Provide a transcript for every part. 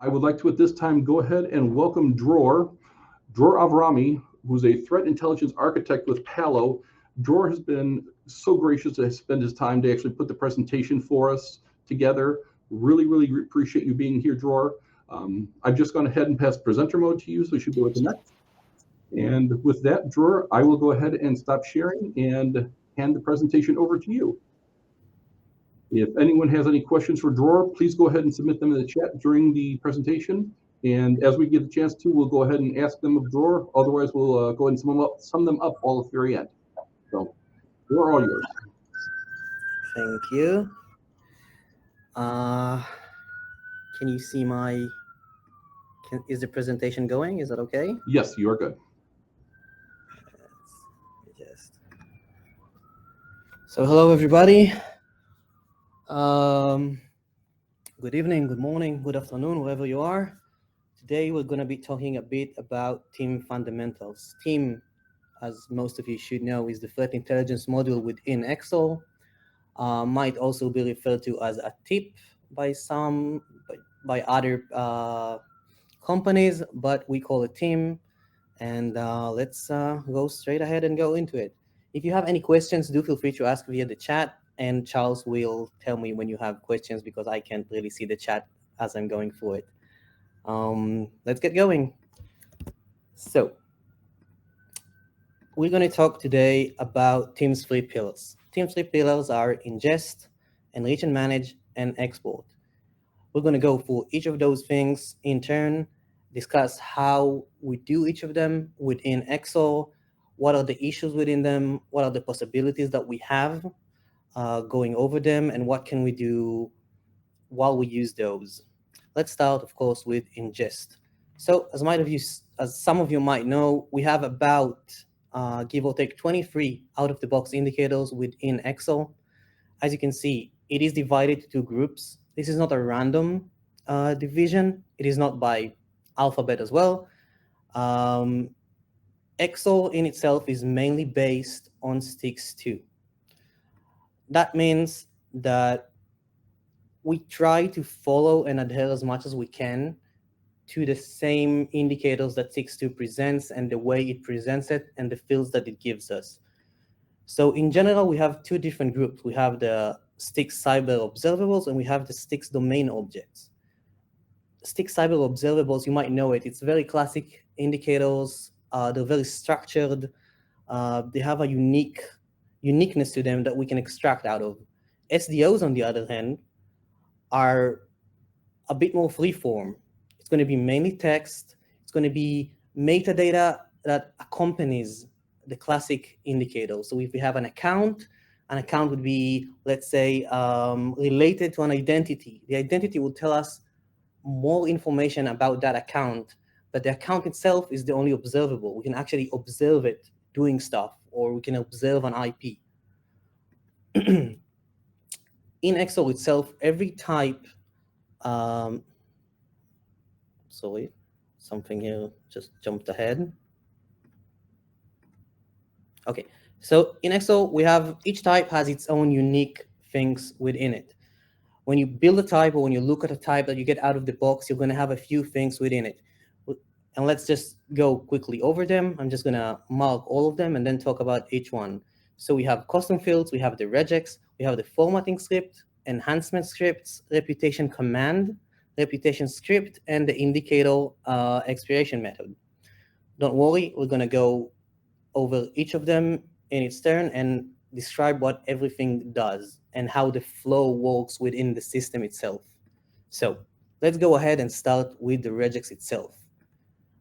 I would like to at this time go ahead and welcome Dror Avrahami, who's a threat intelligence architect with Palo. Dror has been so gracious to spend his time to actually put the presentation for us together. Really appreciate you being here, Dror. I've just gone ahead and passed presenter mode to you, so you should go with the next. And with that, Dror, I will go ahead and stop sharing and hand the presentation over to you. If anyone has any questions for Dror, please go ahead and submit them in the chat during the presentation. And as we get the chance to, we'll go ahead and ask them of Dror. Otherwise, we'll go ahead and sum them up all at the very end. So, Dror, all yours. Thank you. Can you see my? Is the presentation going? Is that okay? Yes, you are good. So hello everybody. Good evening, good morning, good afternoon, wherever you are. Today we're going to be talking a bit about team fundamentals. Team, as most of you should know, is the threat intelligence module within XSOAR. Might also be referred to as a TIP by other companies, but we call it team. And let's go straight ahead and go into it. If you have any questions, do feel free to ask via the chat, and Charles will tell me when you have questions because I can't really see the chat as I'm going through it. Let's get going. So we're going to talk today about Team's 3 pillars. Team's 3 pillars are ingest, enrich and manage, and export. We're going to go through each of those things in turn, discuss how we do each of them within XSOAR, what are the issues within them, what are the possibilities that we have going over them, and what can we do while we use those. Let's start, of course, with ingest. So as some of you might know, we have about, give or take, 23 out-of-the-box indicators within XSOAR. As you can see, it is divided to 2 groups. This is not a random division. It is not by alphabet as well. XSOAR in itself is mainly based on STIX2. That means that we try to follow and adhere as much as we can to the same indicators that STIX2 presents and the way it presents it and the fields that it gives us. So in general, we have 2 different groups. We have the STIX cyber observables and we have the STIX domain objects. STIX cyber observables, you might know it. It's very classic indicators. They're very structured. They have a uniqueness to them that we can extract out of. SDOs, on the other hand, are a bit more freeform. It's going to be mainly text. It's going to be metadata that accompanies the classic indicator. So if we have an account would be, let's say, related to an identity. The identity will tell us more information about that account, but the account itself is the only observable. We can actually observe it doing stuff, or we can observe an IP. In XSOAR itself, every type, sorry, something here just jumped ahead. Okay, so in XSOAR, we have each type has its own unique things within it. When you build a type or when you look at a type that you get out of the box, you're going to have a few things within it. And let's just go quickly over them. I'm just going to mark all of them and then talk about each one. So we have custom fields, we have the regex, we have the formatting script, enhancement scripts, reputation command, reputation script, and the indicator expiration method. Don't worry, we're going to go over each of them in its turn and describe what everything does and how the flow works within the system itself. So let's go ahead and start with the regex itself.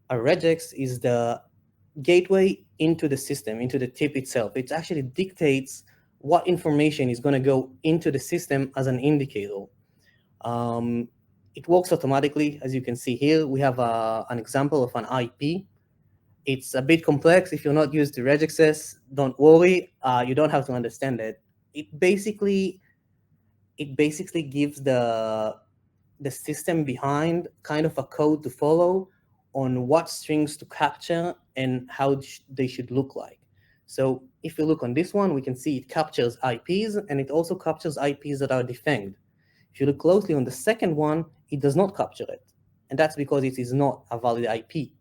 A regex is the gateway into the system, into the tip itself. It actually dictates what information is going to go into the system as an indicator. It works automatically. As you can see here, we have an example of an IP. It's a bit complex. If you're not used to regexes, don't worry. You don't have to understand it. It basically gives the system behind kind of a code to follow on what strings to capture and how they should look like. So if you look on this one, we can see it captures IPs and it also captures IPs that are defanged. If you look closely on the second one, it does not capture it. and that's because it is not a valid IP.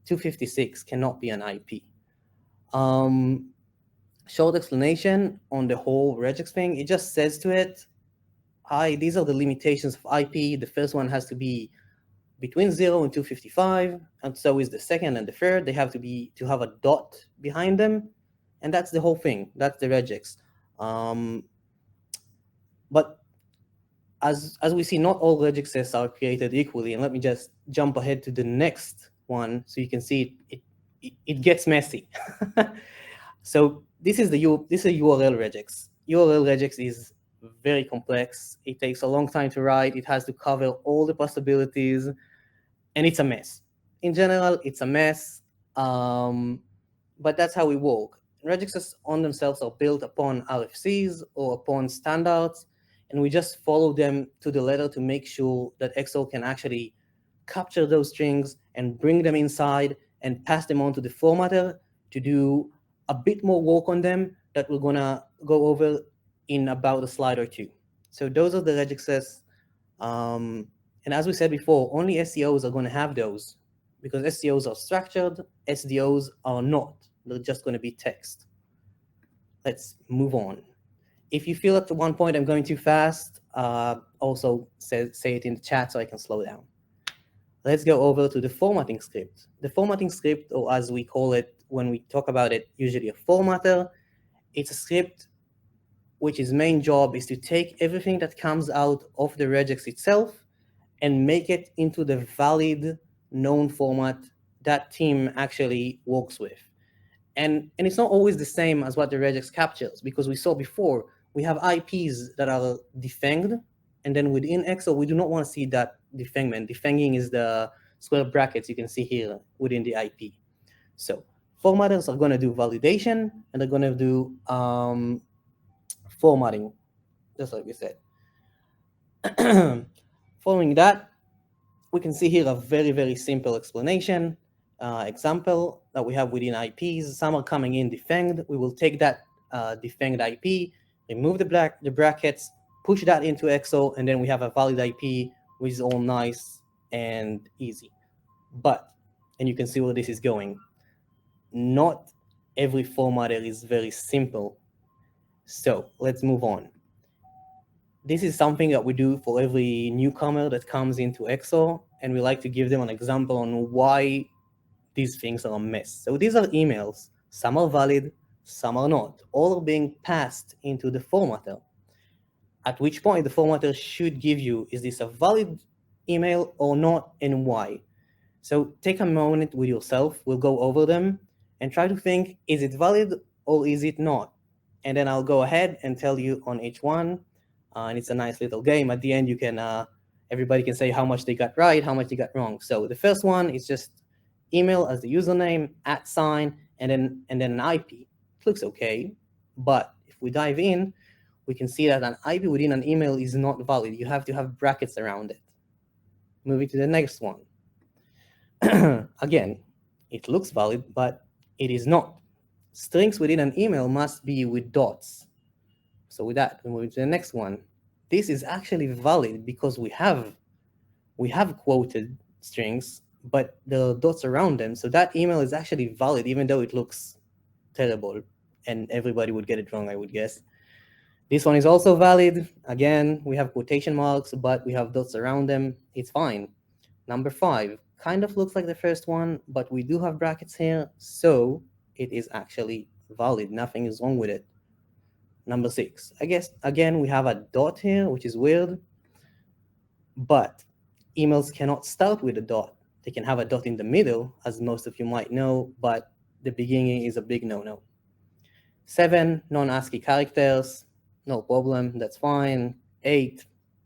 256 cannot be an IP. Short explanation on the whole regex thing. It just says to it, hi, these are the limitations of IP. The first one has to be between 0 and 255, and so is the second and the third. They have to have a dot behind them, and that's the whole thing. That's the regex. But as we see, not all regexes are created equally. And let me just jump ahead to the next one so you can see it gets messy. So this is a URL regex. URL regex is very complex. It takes a long time to write. It has to cover all the possibilities, and it's a mess. In general, it's a mess, but that's how we work. Regexes on themselves are built upon RFCs or upon standards, and we just follow them to the letter to make sure that XSOAR can actually capture those strings and bring them inside and pass them on to the formatter to do a bit more work on them that we're gonna go over in about a slide or two. So those are the regexes. And as we said before, only SCOs are going to have those because SCOs are structured, SDOs are not. They're just going to be text. Let's move on. If you feel at one point I'm going too fast, also say it in the chat so I can slow down. Let's go over to the formatting script. The formatting script, or as we call it when we talk about it, usually a formatter, it's a script which its main job is to take everything that comes out of the regex itself and make it into the valid known format that team actually works with. And it's not always the same as what the regex captures, because we saw before, we have IPs that are defanged, and then within XSOAR, we do not want to see that defangment. Defanging is the square brackets you can see here within the IP. So formatters are going to do validation, and they're going to do formatting, just like we said. Following that, we can see here a very, very simple explanation example that we have within IPs. Some are coming in defanged. We will take that defanged IP, remove the brackets, push that into XSOAR, and then we have a valid IP, which is all nice and easy. But, and you can see where this is going, not every formatter is very simple. So let's move on. This is something that we do for every newcomer that comes into XSOAR, and we like to give them an example on why these things are a mess. So these are emails. Some are valid, some are not. All are being passed into the formatter, at which point the formatter should give you, is this a valid email or not, and why? So take a moment with yourself. We'll go over them and try to think, is it valid or is it not? And then I'll go ahead and tell you on each one. And it's a nice little game. At the end, you can everybody can say how much they got right, how much they got wrong. So the first one is just email as the username, @sign, and then an IP. It looks okay, but if we dive in, we can see that an IP within an email is not valid. You have to have brackets around it. Moving to the next one. Again, it looks valid, but it is not. Strings within an email must be with dots. So with that, we move to the next one. This is actually valid because we have quoted strings, but there are dots around them. So that email is actually valid, even though it looks terrible, and everybody would get it wrong, I would guess. This one is also valid. Again, we have quotation marks, but we have dots around them. It's fine. Number 5 kind of looks like the first one, but we do have brackets here, so it is actually valid. Nothing is wrong with it. Number 6, I guess, again, we have a dot here, which is weird, but emails cannot start with a dot. They can have a dot in the middle, as most of you might know, but the beginning is a big no-no. 7, non-ASCII characters, no problem, that's fine. 8,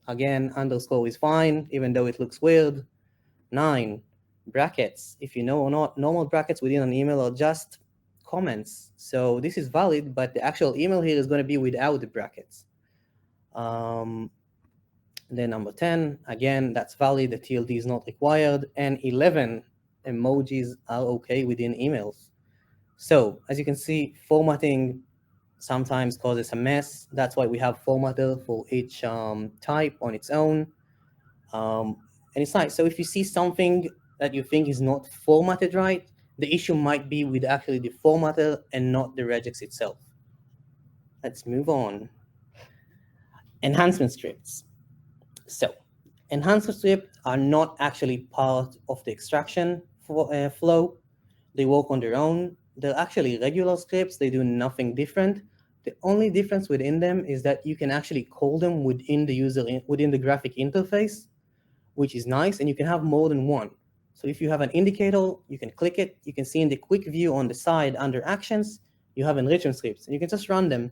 again, underscore is fine, even though it looks weird. 9, brackets. If you know or not, normal brackets within an email are just comments. So this is valid, but the actual email here is going to be without the brackets. Then number 10, again, that's valid. The TLD is not required. And 11, emojis are okay within emails. So as you can see, formatting sometimes causes a mess. That's why we have formatter for each type on its own. And it's nice. So if you see something that you think is not formatted right, the issue might be with actually the formatter and not the regex itself. Let's move on. Enhancement scripts. So enhancement scripts are not actually part of the extraction flow. They work on their own. They're actually regular scripts. They do nothing different. The only difference within them is that you can actually call them within the within the graphic interface, which is nice, and you can have more than one. So if you have an indicator, you can click it. You can see in the quick view on the side under actions, you have enrichment scripts, and you can just run them.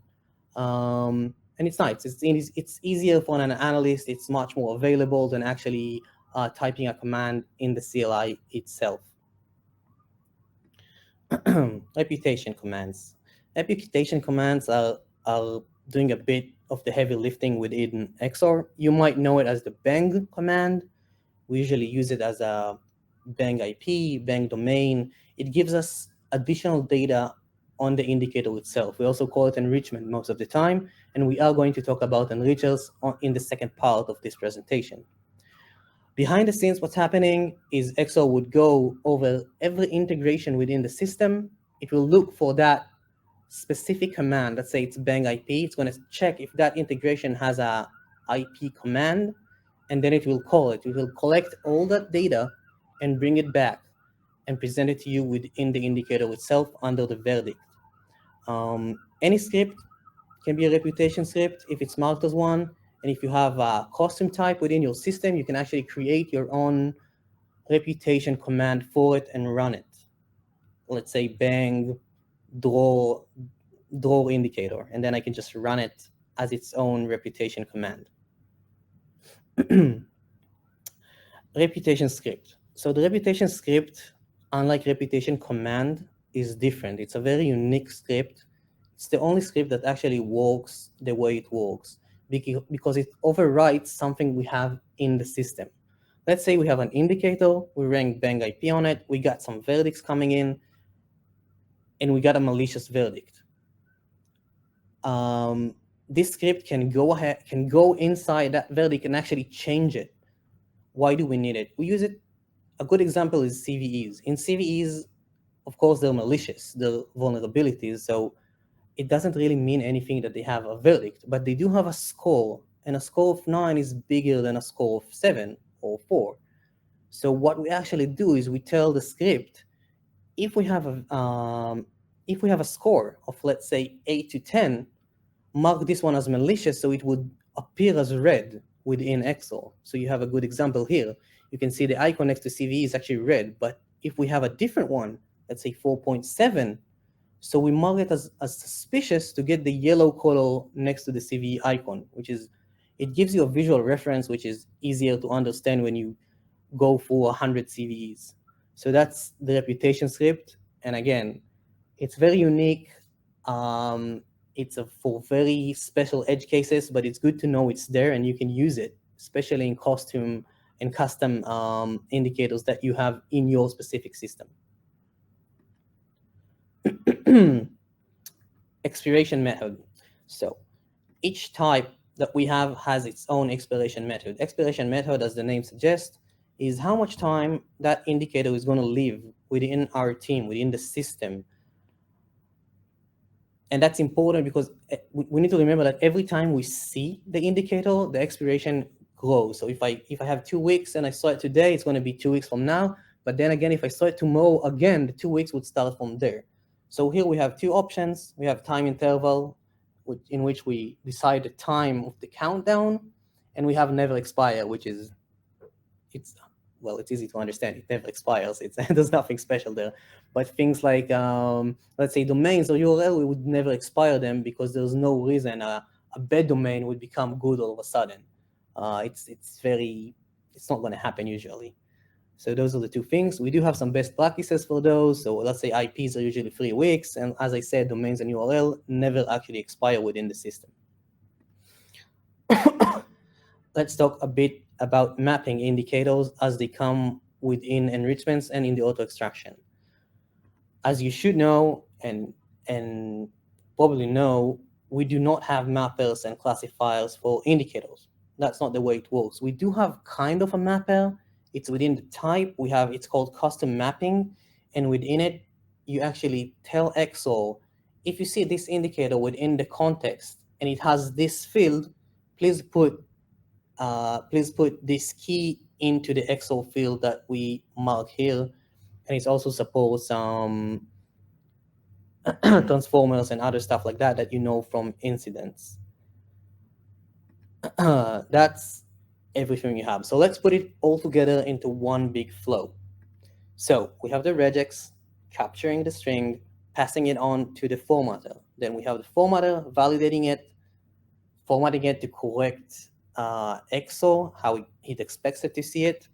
And it's nice. It's easier for an analyst. It's much more available than actually typing a command in the CLI itself. Reputation commands. Reputation commands are doing a bit of the heavy lifting within XSOAR. You might know it as the bang command. We usually use it as a bang IP, bang domain. It gives us additional data on the indicator itself. We also call it enrichment most of the time, and we are going to talk about enrichers in the second part of this presentation. Behind the scenes, what's happening is XSOAR would go over every integration within the system. It will look for that specific command. Let's say it's bang IP. It's going to check if that integration has a IP command, and then it will call it. It will collect all that data and bring it back and present it to you within the indicator itself under the verdict. Any script can be a reputation script if it's marked as one. And if you have a custom type within your system, you can actually create your own reputation command for it and run it. Let's say bang draw indicator, and then I can just run it as its own reputation command. Reputation script. So the reputation script, unlike reputation command, is different. It's a very unique script. It's the only script that actually works the way it works because it overwrites something we have in the system. Let's say we have an indicator, we ran bang IP on it, we got some verdicts coming in, and we got a malicious verdict. This script can go inside that verdict and actually change it. Why do we need it? We use it. A good example is CVEs. In CVEs, of course, they're malicious, they're vulnerabilities, so it doesn't really mean anything that they have a verdict, but they do have a score, and a score of 9 is bigger than a score of 7 or 4. So what we actually do is we tell the script, if we have a score of, let's say, 8 to 10, mark this one as malicious, so it would appear as red within XSOAR. So you have a good example here. You can see the icon next to CVE is actually red, but if we have a different one, let's say 4.7, so we mark it as suspicious to get the yellow color next to the CVE icon, it gives you a visual reference, which is easier to understand when you go for 100 CVEs. So that's the reputation script. And again, it's very unique. It's for very special edge cases, but it's good to know it's there and you can use it, especially in custom indicators that you have in your specific system. Expiration method. So each type that we have has its own expiration method. Expiration method, as the name suggests, is how much time that indicator is going to live within our team, within the system. And that's important because we need to remember that every time we see the indicator, the expiration grows. So if I have 2 weeks and I saw it today, it's going to be 2 weeks from now. But then again, if I saw it tomorrow, again, the 2 weeks would start from there. So here we have 2 options. We have time interval, in which we decide the time of the countdown, and we have never expire, which is, it's easy to understand. It never expires. There's nothing special there. But things like, let's say domains or URL, we would never expire them because there's no reason a bad domain would become good all of a sudden. It's not going to happen usually. So those are the 2 things. We do have some best practices for those. So let's say IPs are usually 3 weeks. And as I said, domains and URL never actually expire within the system. Let's talk a bit about mapping indicators as they come within enrichments and in the auto extraction. As you should know and probably know, we do not have mappers and classifiers for indicators. That's not the way it works. We do have kind of a mapper It's within the type. It's called custom mapping, and within it, you actually tell XSOAR, if you see this indicator within the context and it has this field, please put this key into the XSOAR field that we mark here, and it also supports transformers and other stuff like that you know from incidents. That's everything you have. So let's put it all together into one big flow. So we have the regex capturing the string, passing it on to the formatter. Then we have the formatter validating it, formatting it to correct XOR, how it expects it to see it.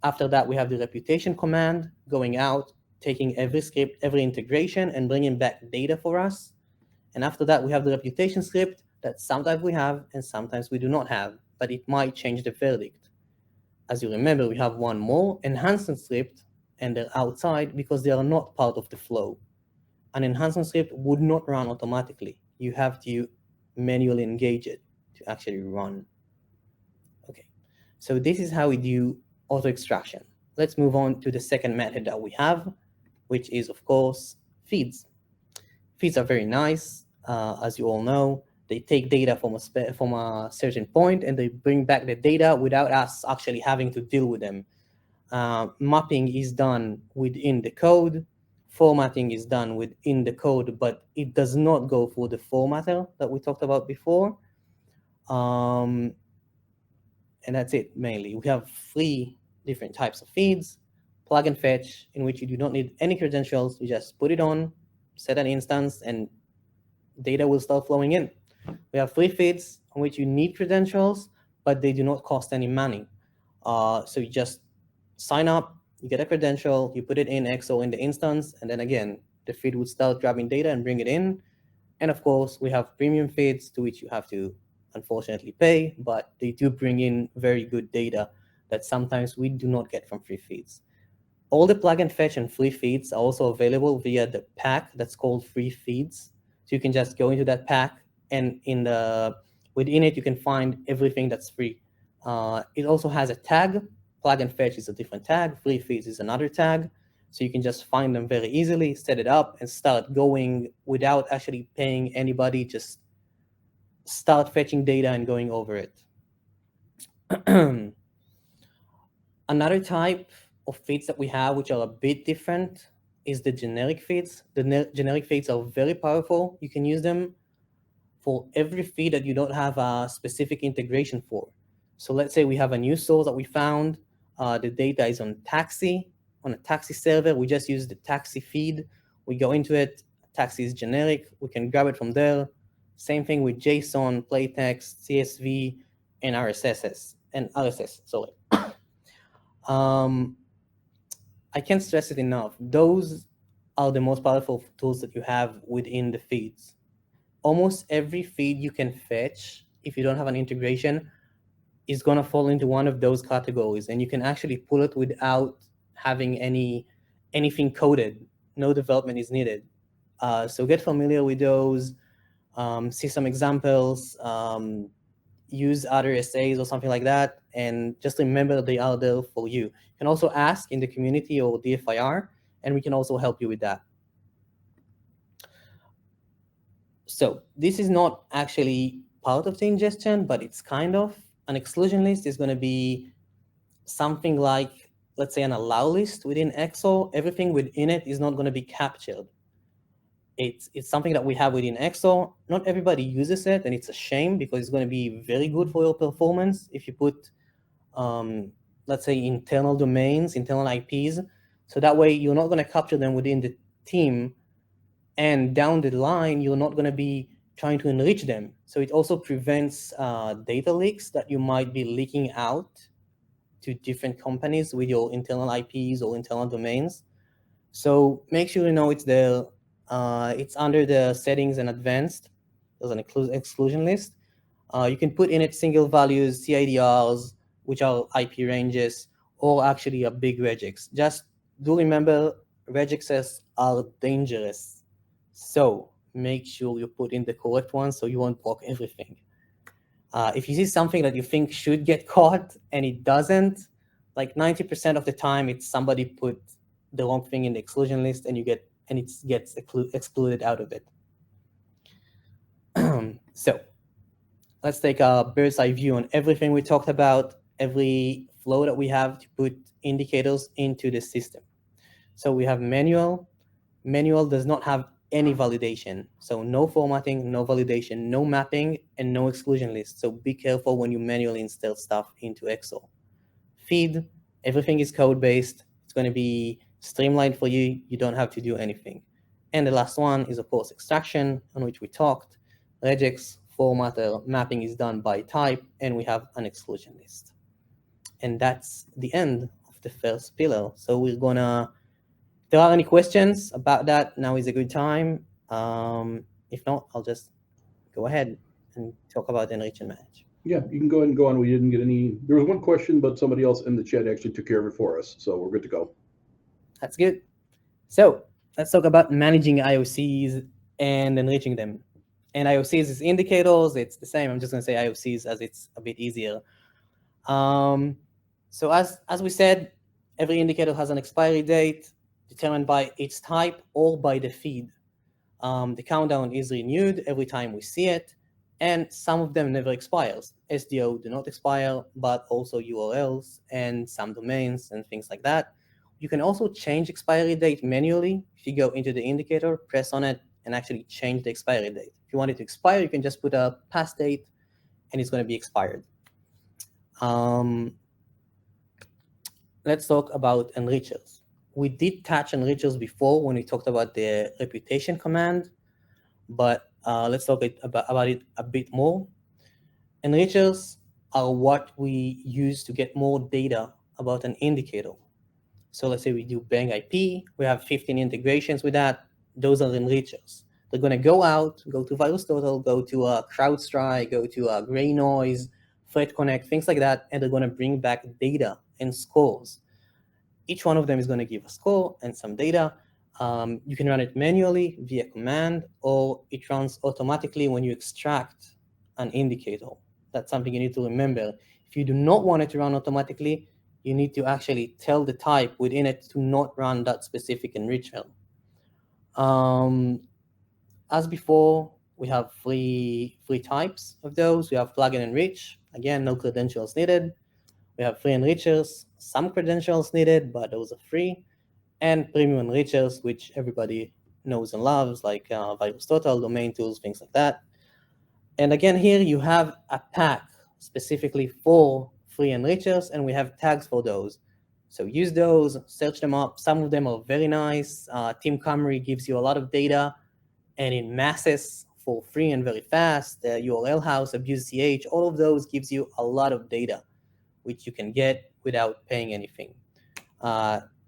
After that, we have the reputation command going out, taking every script, every integration, and bringing back data for us. And after that, we have the reputation script that sometimes we have and sometimes we do not have, but it might change the verdict. As you remember, we have one more enhancement script, and they're outside because they are not part of the flow. An enhancement script would not run automatically. You have to manually engage it to actually run. Okay, so this is how we do auto extraction. Let's move on to the second method that we have, which is, of course, feeds. Feeds are very nice, as you all know. They take data from a certain point and they bring back the data without us actually having to deal with them. Mapping is done within the code. Formatting is done within the code, but it does not go through the formatter that we talked about before. And that's it, mainly. We have 3 different types of feeds. Plug and fetch, in which you do not need any credentials. You just put it on, set an instance, and data will start flowing in. We have 3 feeds on which you need credentials, but they do not cost any money. So you just sign up, you get a credential, you put it in XO in the instance, and then again, the feed would start grabbing data and bring it in. And of course, we have premium feeds to which you have to unfortunately pay, but they do bring in very good data that sometimes we do not get from free feeds. All the plug and fetch and free feeds are also available via the pack that's called free feeds. So you can just go into that pack, and within it, you can find everything that's free. It also has a tag. Plug and fetch is a different tag. Free feeds is another tag. So you can just find them very easily, set it up, and start going without actually paying anybody. Just start fetching data and going over it. Another type of feeds that we have, which are a bit different, is the generic feeds. The generic feeds are very powerful. You can use them for every feed that you don't have a specific integration for. So let's say we have a new source that we found. The data is on a taxi server. We just use the taxi feed. We go into it. Taxi is generic. We can grab it from there. Same thing with JSON, plaintext, CSV, and RSS. Sorry. I can't stress it enough. Those are the most powerful tools that you have within the feeds. Almost every feed you can fetch, if you don't have an integration, is going to fall into one of those categories, and you can actually pull it without having anything coded. No development is needed. So get familiar with those, see some examples, use other essays or something like that, and just remember they are there for you. You can also ask in the community or DFIR, and we can also help you with that. So this is not actually part of the ingestion, but it's kind of. An exclusion list is going to be something like, let's say, an allow list within XOR. Everything within it is not going to be captured. It's something that we have within XOR. Not everybody uses it, and it's a shame because it's going to be very good for your performance if you put, let's say, internal domains, internal IPs. So that way you're not going to capture them within the team, and down the line, you're not going to be trying to enrich them. So it also prevents data leaks that you might be leaking out to different companies with your internal IPs or internal domains. So make sure you know it's there. It's under the settings and advanced. There's an exclusion list. You can put in it single values, CIDRs, which are IP ranges, or actually a big regex. Just do remember regexes are dangerous. So make sure you put in the correct one so you won't block everything. If you see something that you think should get caught and it doesn't, like 90% of the time, it's somebody put the wrong thing in the exclusion list, and it gets excluded out of it. So let's take a bird's eye view on everything we talked about, every flow that we have to put indicators into the system. So we have manual. Manual does not have any validation. So no formatting, no validation, no mapping, and no exclusion list. So be careful when you manually install stuff into XSOAR. Feed, everything is code-based. It's going to be streamlined for you. You don't have to do anything. And the last one is, of course, extraction, on which we talked. Regex, formatter, mapping is done by type, and we have an exclusion list. And that's the end of the first pillar. So we're going to, if there are any questions about that, now is a good time. If not, I'll just go ahead and talk about enrich and manage. Yeah, you can go ahead and go on. We didn't get any. There was one question, but somebody else in the chat actually took care of it for us, so we're good to go. That's good. So let's talk about managing IOCs and enriching them. And IOCs is indicators. It's the same. I'm just going to say IOCs as it's a bit easier. So as we said, every indicator has an expiry date determined by its type or by the feed. The countdown is renewed every time we see it, and some of them never expires. SDO do not expire, but also URLs and some domains and things like that. You can also change expiry date manually. If you go into the indicator, press on it, and actually change the expiry date. If you want it to expire, you can just put a past date, and it's going to be expired. Let's talk about enrichers. We did touch enrichers before when we talked about the reputation command, but let's talk about it a bit more. Enrichers are what we use to get more data about an indicator. So let's say we do Bang IP, we have 15 integrations with that. Those are enrichers. They're going to go out, go to VirusTotal, go to CrowdStrike, go to Gray Noise, Threat Connect, things like that, and they're going to bring back data and scores. Each one of them is going to give a score and some data. You can run it manually via command, or it runs automatically when you extract an indicator. That's something you need to remember. If you do not want it to run automatically, you need to actually tell the type within it to not run that specific enrichment. As before, we have three types of those. We have plug and enrich. Again, no credentials needed. We have free enrichers, some credentials needed, but those are free. And premium enrichers, which everybody knows and loves, like VirusTotal, domain tools, things like that. And again, here you have a pack specifically for free enrichers, and we have tags for those. So use those, search them up. Some of them are very nice. Team Camry gives you a lot of data, and in masses for free and very fast. URL House, Abuse.ch, all of those gives you a lot of data, which you can get without paying anything.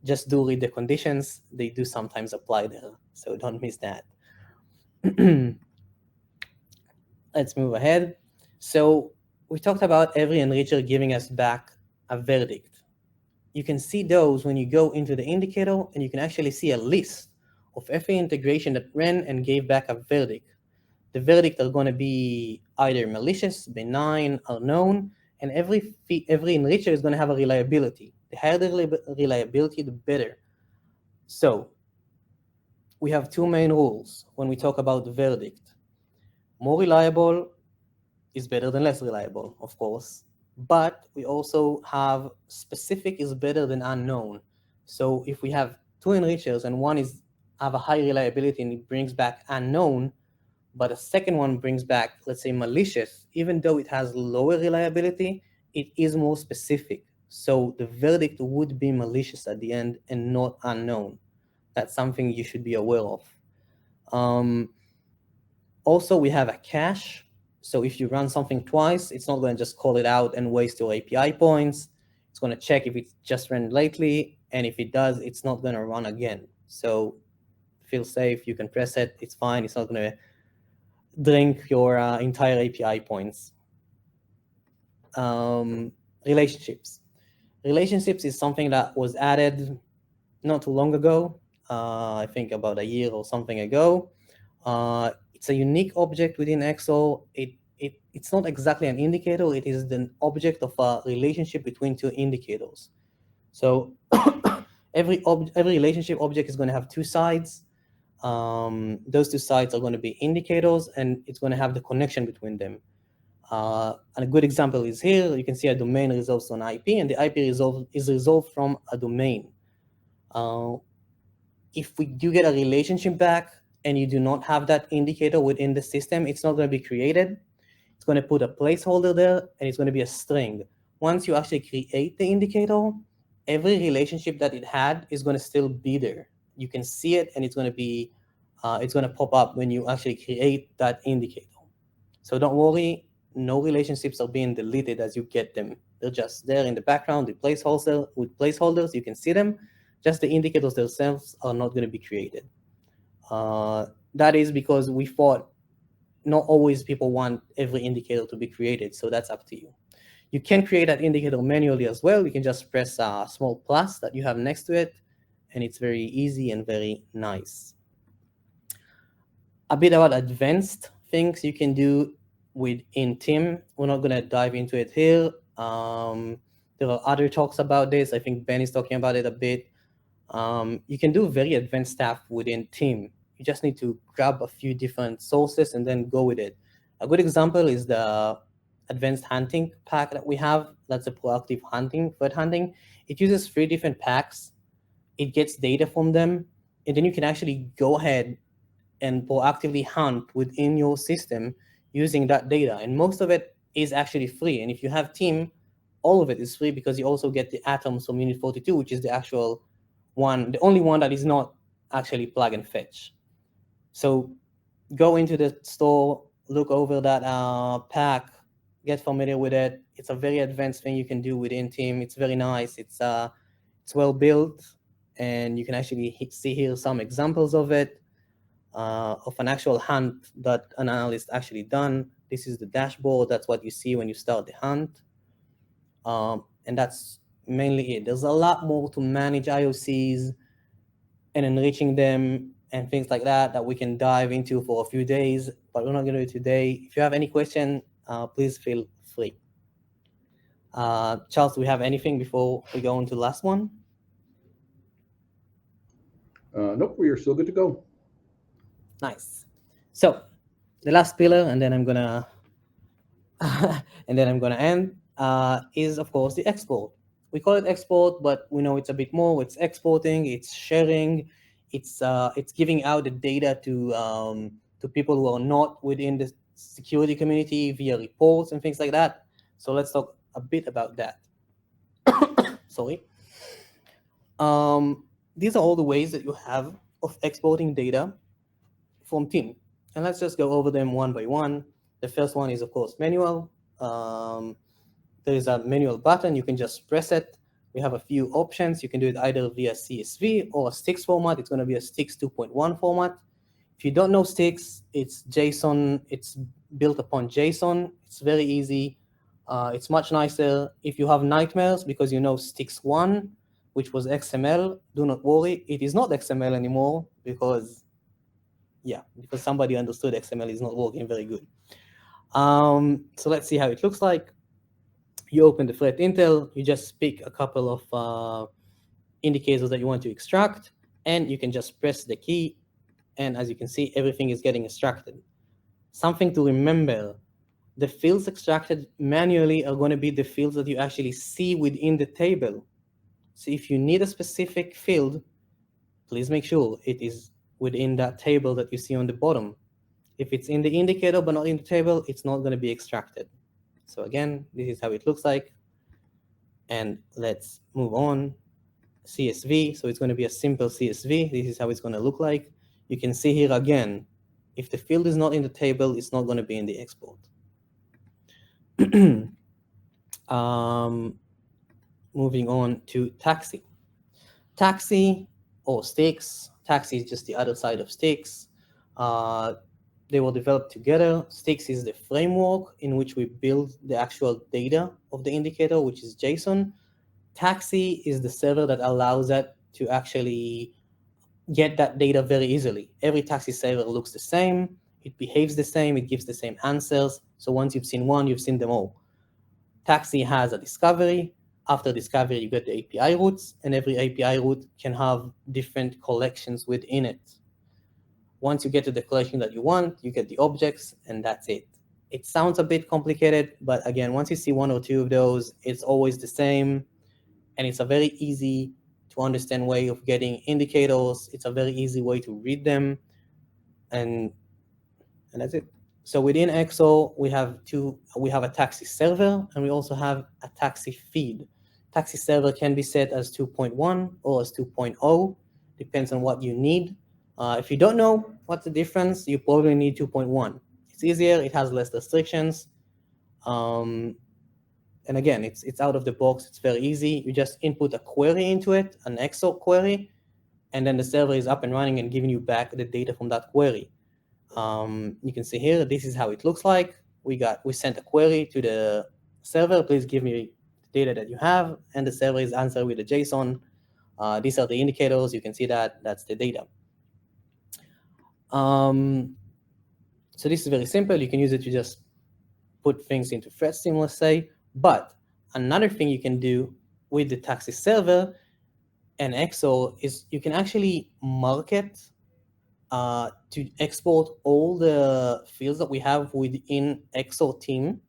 Just do read the conditions. They do sometimes apply there, so don't miss that. Let's move ahead. So we talked about every enricher giving us back a verdict. You can see those when you go into the indicator, and you can actually see a list of every integration that ran and gave back a verdict. The verdict are going to be either malicious, benign, unknown, and every enricher is going to have a reliability. The higher the reliability, the better. So we have two main rules when we talk about the verdict. More reliable is better than less reliable, of course, but we also have specific is better than unknown. So if we have two enrichers and one is have a high reliability and it brings back unknown, but a second one brings back, let's say, malicious, even though it has lower reliability, it is more specific. So the verdict would be malicious at the end and not unknown. That's something you should be aware of. Also, we have a cache. So if you run something twice, it's not going to just call it out and waste your API points. It's going to check if it just ran lately, and if it does, it's not going to run again. So feel safe. You can press it. It's fine. It's not going to drink your entire API points. Relationships. Relationships is something that was added not too long ago, I think about a year or something ago. It's a unique object within XSOAR. It's not exactly an indicator. It is the object of a relationship between two indicators. So every relationship object is going to have two sides. Those two sides are going to be indicators, and it's going to have the connection between them. And a good example is here. You can see a domain resolves on IP, and the IP is resolved from a domain. If we do get a relationship back and you do not have that indicator within the system, it's not going to be created. It's going to put a placeholder there, and it's going to be a string. Once you actually create the indicator, every relationship that it had is going to still be there. You can see it, and it's going to pop up when you actually create that indicator. So don't worry, no relationships are being deleted as you get them. They're just there in the background with placeholders. You can see them. Just the indicators themselves are not going to be created. That is because we thought not always people want every indicator to be created, so that's up to you. You can create that indicator manually as well. You can just press a small plus that you have next to it, and it's very easy and very nice. A bit about advanced things you can do within TIM. We're not going to dive into it here. There are other talks about this. I think Ben is talking about it a bit. You can do very advanced stuff within TIM. You just need to grab a few different sources and then go with it. A good example is the advanced hunting pack that we have. That's a proactive hunting, threat hunting. It uses 3 different packs. It gets data from them, and then you can actually go ahead and proactively hunt within your system using that data. And most of it is actually free. And if you have TIM, all of it is free because you also get the atoms from Unit 42, which is the actual one, the only one that is not actually plug and fetch. So go into the store, look over that pack, get familiar with it. It's a very advanced thing you can do within TIM. It's very nice. It's well built, and you can actually see here some examples of it, of an actual hunt that an analyst actually done. This is the dashboard. That's what you see when you start the hunt. And that's mainly it. There's a lot more to manage IOCs and enriching them and things like that we can dive into for a few days, but we're not going to do it today. If you have any question, please feel free. Charles, do we have anything before we go on to the last one? Nope, we are still good to go. Nice. So the last pillar, and then I'm gonna end, is of course the export. We call it export, but we know it's a bit more. It's exporting, it's sharing, it's giving out the data to people who are not within the security community via reports and things like that. So let's talk a bit about that. Sorry. These are all the ways that you have of exporting data from TIM. And let's just go over them one by one. The first one is, of course, manual. There is a manual button. You can just press it. We have a few options. You can do it either via CSV or a STIX format. It's going to be a STIX 2.1 format. If you don't know STIX, it's JSON. It's built upon JSON. It's very easy. It's much nicer. If you have nightmares because you know STIX 1, which was XML, do not worry. It is not XML anymore because somebody understood XML is not working very good. So let's see how it looks like. You open the threat intel, you just pick a couple of indicators that you want to extract, and you can just press the key, and as you can see, everything is getting extracted. Something to remember, the fields extracted manually are going to be the fields that you actually see within the table. So if you need a specific field, please make sure it is within that table that you see on the bottom. If it's in the indicator but not in the table, it's not going to be extracted. So again, this is how it looks like. And let's move on. CSV, so it's going to be a simple CSV. This is how it's going to look like. You can see here again, if the field is not in the table, it's not going to be in the export. Moving on to taxi. Taxi or STIX. Taxi is just the other side of STIX. They were developed together. STIX is the framework in which we build the actual data of the indicator, which is JSON. Taxi is the server that allows that to actually get that data very easily. Every taxi server looks the same. It behaves the same. It gives the same answers. So once you've seen one, you've seen them all. Taxi has a discovery, After discovery, you get the API routes, and every API route can have different collections within it. Once you get to the collection that you want, you get the objects, and that's it. It sounds a bit complicated, but again, once you see one or two of those, it's always the same, and it's a very easy to understand way of getting indicators. It's a very easy way to read them, and that's it. So within XO, we have a taxi server, and we also have a taxi feed. Taxi server can be set as 2.1 or as 2.0, depends on what you need. If you don't know what's the difference, you probably need 2.1. It's easier, it has less restrictions. And again, it's out of the box, it's very easy. You just input a query into it, an XO query, and then the server is up and running and giving you back the data from that query. You can see here, this is how it looks like. We sent a query to the server, please give me the data that you have, and the server is answered with a JSON. These are the indicators, you can see that's the data. So this is very simple. You can use it to just put things into thread stream, let's say. But another thing you can do with the taxi server and XO is you can actually market to export all the fields that we have within XO team.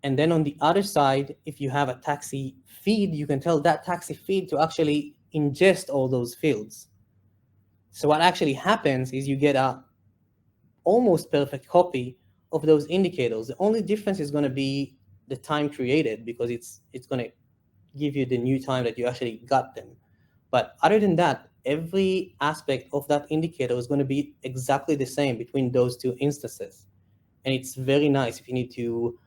And then on the other side, if you have a taxi feed, you can tell that taxi feed to actually ingest all those fields. So what actually happens is you get a almost perfect copy of those indicators. The only difference is going to be the time created, because it's going to give you the new time that you actually got them. But other than that, every aspect of that indicator is going to be exactly the same between those two instances. And it's very nice if you need to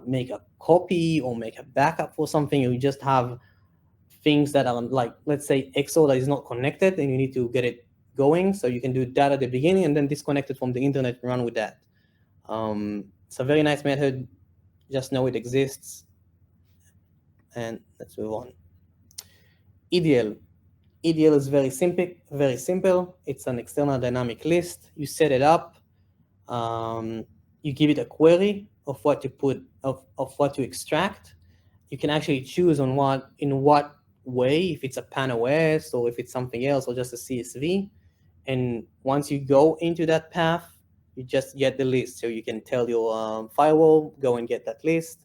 make a copy or make a backup for something, or you just have things that are like, let's say XO that is not connected and you need to get it going. So you can do that at the beginning and then disconnect it from the internet and run with that. It's a very nice method. Just know it exists. And let's move on. EDL. EDL is very simple. Very simple. It's an external dynamic list. You set it up. You give it a query of what to put, of what to extract. You can actually choose in what way, if it's a PAN-OS or if it's something else or just a CSV. And once you go into that path, you just get the list. So you can tell your firewall, go and get that list.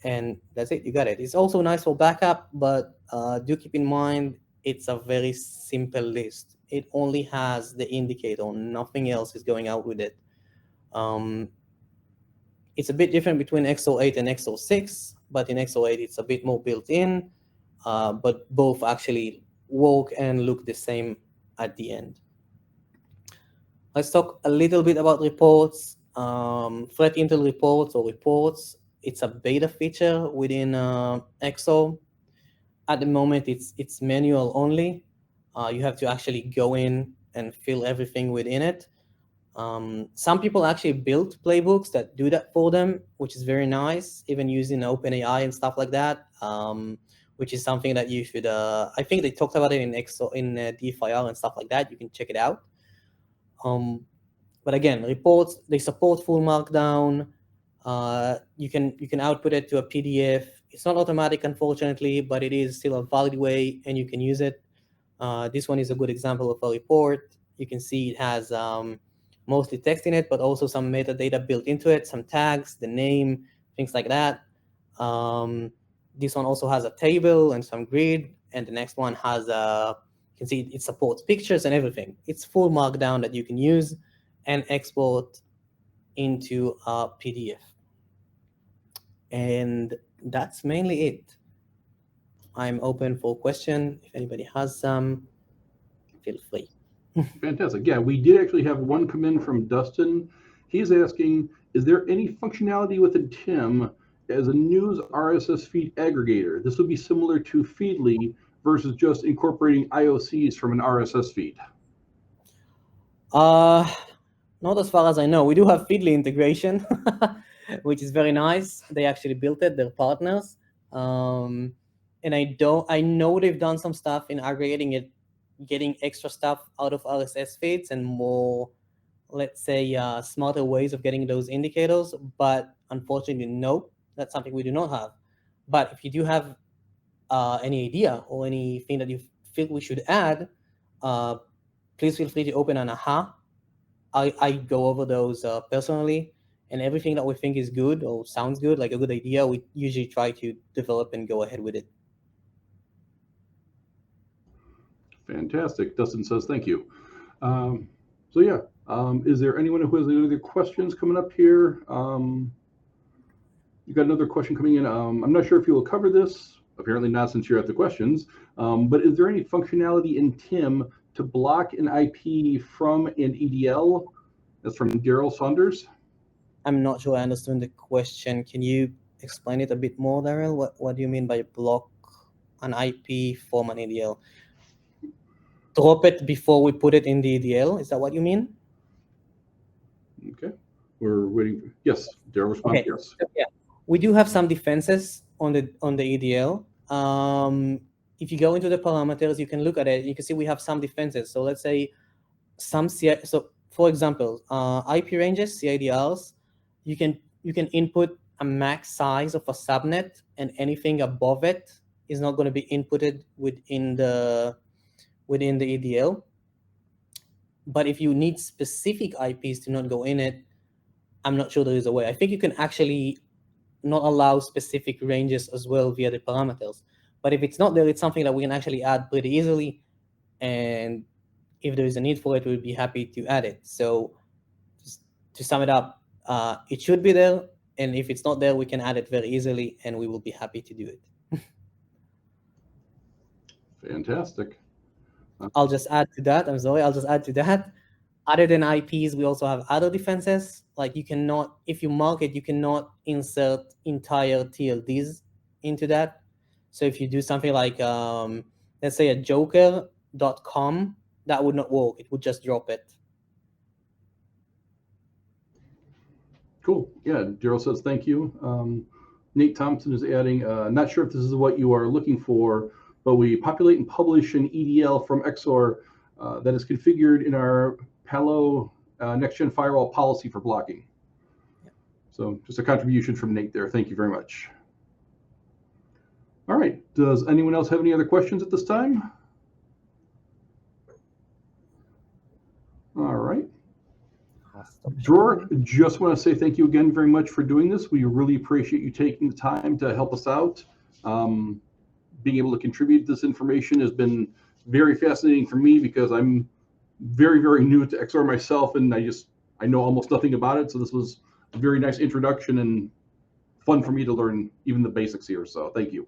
And that's it, you got it. It's also nice for backup, but do keep in mind, it's a very simple list. It only has the indicator, nothing else is going out with it. It's a bit different between XO8 and XO6, but in XO8 it's a bit more built in, but both actually work and look the same at the end. Let's talk a little bit about reports. Threat intel reports or reports, it's a beta feature within XO. At the moment, it's manual only. You have to actually go in and fill everything within it. Some people actually built playbooks that do that for them, which is very nice, even using OpenAI and stuff like that, which is something that you should, I think they talked about it in XO, in DFIR and stuff like that. You can check it out. But again, reports, they support full markdown. You can output it to a PDF. It's not automatic, unfortunately, but it is still a valid way, and you can use it. This one is a good example of a report. You can see it has mostly text in it, but also some metadata built into it, some tags, the name, things like that. This one also has a table and some grid, and the next one has you can see it supports pictures and everything. It's full markdown that you can use and export into a PDF. And that's mainly it. I'm open for question. If anybody has some, feel free. Fantastic. Yeah, we did actually have one come in from Dustin. He's asking, is there any functionality within TIM as a news RSS feed aggregator? This would be similar to Feedly versus just incorporating IOCs from an RSS feed. Not as far as I know. We do have Feedly integration, which is very nice. They actually built it, they're partners. And I know they've done some stuff in aggregating it, getting extra stuff out of RSS feeds and more, let's say, smarter ways of getting those indicators. But unfortunately, no, that's something we do not have. But if you do have any idea or anything that you feel we should add, please feel free to open an AHA. I go over those personally, and everything that we think is good or sounds good, like a good idea, we usually try to develop and go ahead with it. Fantastic. Dustin says thank you. So yeah, is there anyone who has any other questions coming up here? You got another question coming in. I'm not sure if you will cover this. Apparently not, since you're at the questions. But is there any functionality in TIM to block an IP from an EDL? That's from Daryl Saunders. I'm not sure I understand the question. Can you explain it a bit more, Daryl? What do you mean by block an IP from an EDL? Drop it before we put it in the EDL? Is that what you mean? Okay, we're waiting. Yes, Daryl responds. Okay. Yes. So, yeah, we do have some defenses on the EDL. If you go into the parameters, you can look at it. You can see we have some defenses. So let's say so for example, IP ranges, CIDRs, you can input a max size of a subnet, and anything above it is not going to be inputted within the EDL. But if you need specific IPs to not go in it, I'm not sure there is a way. I think you can actually not allow specific ranges as well via the parameters. But if it's not there, it's something that we can actually add pretty easily. And if there is a need for it, we'll be happy to add it. So just to sum it up, it should be there. And if it's not there, we can add it very easily, and we will be happy to do it. Fantastic. I'll just add to that. I'm sorry. I'll just add to that. Other than IPs, we also have other defenses. Like you cannot, if you mark it, you cannot insert entire TLDs into that. So if you do something like, let's say a joker.com, that would not work. It would just drop it. Cool. Yeah, Daryl says thank you. Nate Thompson is adding, not sure if this is what you are looking for, but we populate and publish an EDL from XSOAR that is configured in our Palo next-gen firewall policy for blocking. Yeah. So just a contribution from Nate there. Thank you very much. All right. Does anyone else have any other questions at this time? All right. Dror, just want to say thank you again very much for doing this. We really appreciate you taking the time to help us out. Being able to contribute this information has been very fascinating for me because I'm very, very new to XSOAR myself, and I know almost nothing about it. So this was a very nice introduction and fun for me to learn even the basics here. So thank you.